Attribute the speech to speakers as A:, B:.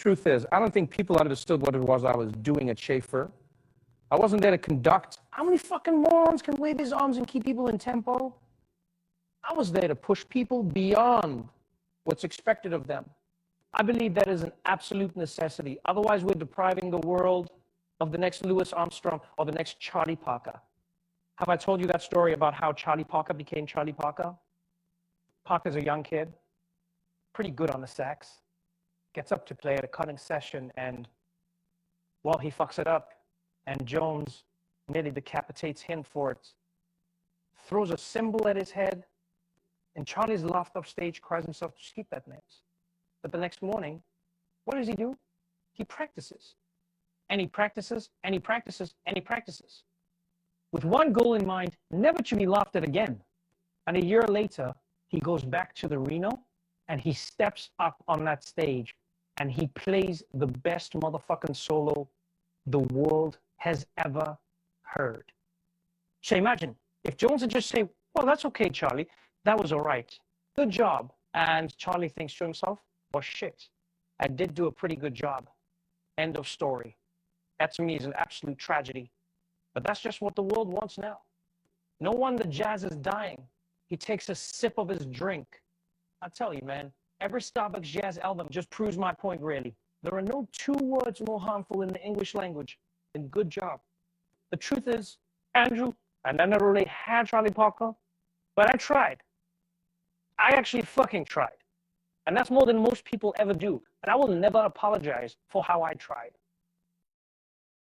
A: Truth is, I don't think people understood what it was I was doing at Schaefer. I wasn't there to conduct. How many fucking morons can wave his arms and keep people in tempo? I was there to push people beyond what's expected of them. I believe that is an absolute necessity. Otherwise, we're depriving the world of the next Louis Armstrong or the next Charlie Parker. Have I told you that story about how Charlie Parker became Charlie Parker? Parker's a young kid, pretty good on the sax, gets up to play at a cutting session, and well, he fucks it up, and Jones nearly decapitates him for it, throws a cymbal at his head, and Charlie's laughed off stage, cries himself to sleep that night. But the next morning, what does he do? He practices. And he practices, and he practices, and he practices. With one goal in mind, never to be laughed at again. And a year later, he goes back to the Reno, and he steps up on that stage, and he plays the best motherfucking solo the world has ever heard. So imagine, if Jones had just say, well, that's okay, Charlie. That was all right. Good job. And Charlie thinks to himself, well, shit, I did do a pretty good job. End of story. That to me is an absolute tragedy. But that's just what the world wants now. No wonder jazz is dying. He takes a sip of his drink. I tell you, man, every Starbucks jazz album just proves my point, really. There are no two words more harmful in the English language than good job. The truth is, Andrew, and I never really had Charlie Parker, but I tried. I actually fucking tried. And that's more than most people ever do. And I will never apologize for how I tried.